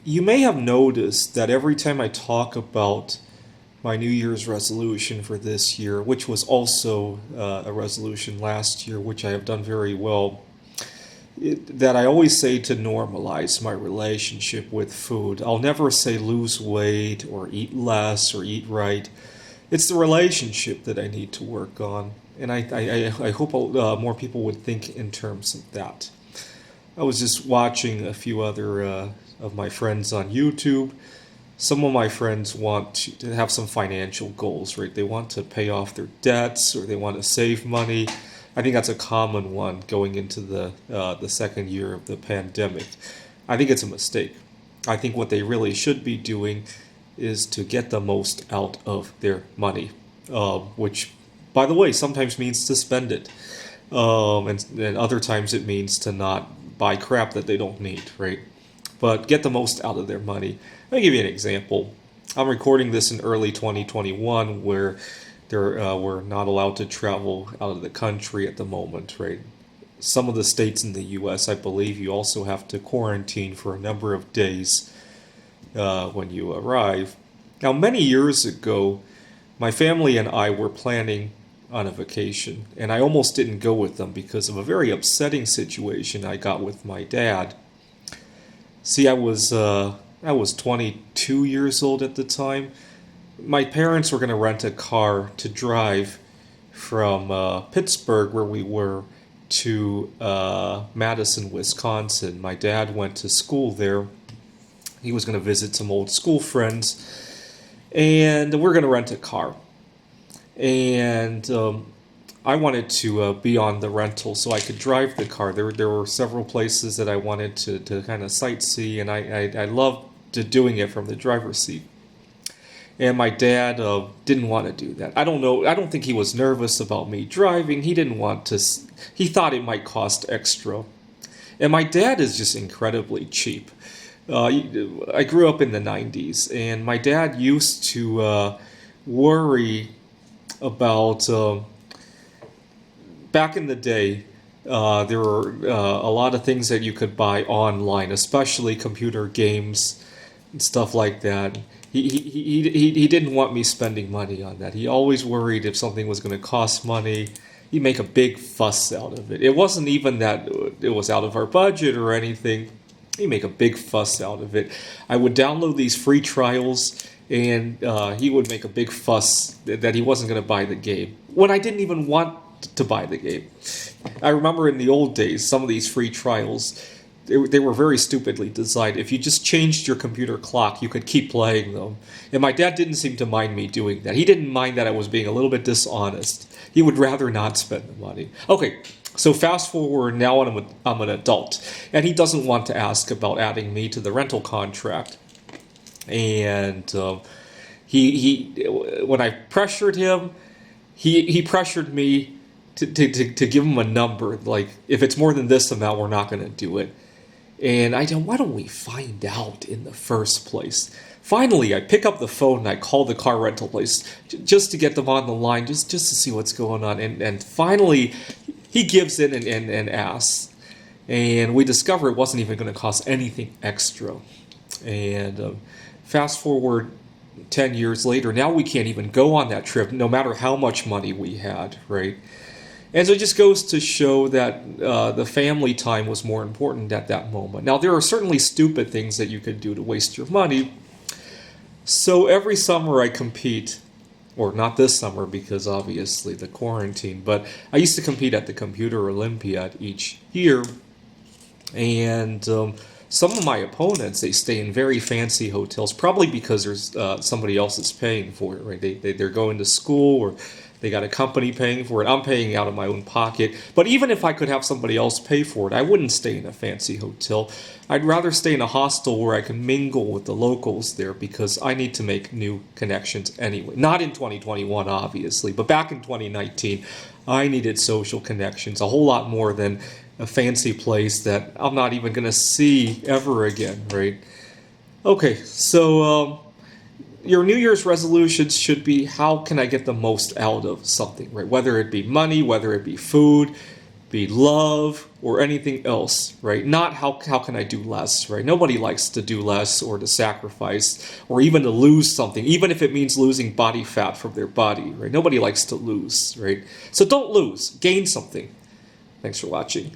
You may have noticed that every time I talk about my New Year's resolution for this year, which was also a resolution last year, which I have done very well, that I always say to normalize my relationship with food. I'll never say lose weight or eat less or eat right. It's the relationship that I need to work on. And I hope more people would think in terms of that. I was just watching a few other of my friends on YouTube. Some of my friends want to have some financial goals, right? They want to pay off their debts or they want to save money. I think that's a common one going into the second year of the pandemic. I think it's a mistake. I think what they really should be doing is to get the most out of their money, which, by the way, sometimes means to spend it, and other times it means to not buy crap that they don't need, right? But get the most out of their money. Let me give you an example. I'm recording this in early 2021 where we're not allowed to travel out of the country at the moment, right? Some of the states in the U.S., I believe, you also have to quarantine for a number of days when you arrive. Now, many years ago, my family and I were planning on a vacation, and I almost didn't go with them because of a very upsetting situation I got with my dad. See, I was 22 years old at the time. My parents were going to rent a car to drive from Pittsburgh, where we were, to Madison, Wisconsin. My dad went to school there. He was going to visit some old school friends, and we're going to rent a car. And I wanted to be on the rental so I could drive the car. There were several places that I wanted to kind of sightsee, and I loved doing it from the driver's seat. And my dad didn't want to do that. I don't know. I don't think he was nervous about me driving. He didn't want to. He thought it might cost extra. And my dad is just incredibly cheap. I grew up in the 90s, and my dad used to worry about. Back in the day, there were a lot of things that you could buy online, especially computer games and stuff like that. He didn't want me spending money on that. He always worried if something was going to cost money, he'd make a big fuss out of it. It wasn't even that it was out of our budget or anything. He'd make a big fuss out of it. I would download these free trials, and he would make a big fuss that he wasn't going to buy the game when I didn't even want to buy the game. I remember in the old days, some of these free trials, they were very stupidly designed. If you just changed your computer clock, you could keep playing them. And my dad didn't seem to mind me doing that. He didn't mind that I was being a little bit dishonest. He would rather not spend the money. Okay, so fast forward, now I'm an adult. And he doesn't want to ask about adding me to the rental contract. And he when I pressured him, he pressured me to give him a number. Like, if it's more than this amount, we're not going to do it. And I don't, why don't we find out in the first place? Finally, I pick up the phone and I call the car rental place just to get them on the line, just to see what's going on. And finally, he gives in and asks. And we discover it wasn't even going to cost anything extra. And fast forward 10 years later, now we can't even go on that trip, no matter how much money we had, right? And so it just goes to show that the family time was more important at that moment. Now, there are certainly stupid things that you could do to waste your money. So every summer I compete, or not this summer because obviously the quarantine, but I used to compete at the Computer Olympiad each year. And some of my opponents, they stay in very fancy hotels, probably because there's somebody else that's paying for it, right? They're going to school, or they got a company paying for it. I'm paying out of my own pocket. But even if I could have somebody else pay for it, I wouldn't stay in a fancy hotel. I'd rather stay in a hostel where I can mingle with the locals there, because I need to make new connections anyway. Not in 2021, obviously, but back in 2019, I needed social connections a whole lot more than a fancy place that I'm not even going to see ever again, right? Okay, so your New Year's resolutions should be, how can I get the most out of something, right? Whether it be money, whether it be food, be love or anything else, right? Not how can I do less, right? Nobody likes to do less or to sacrifice or even to lose something, even if it means losing body fat from their body, right? Nobody likes to lose, right? So don't lose, gain something. Thanks for watching.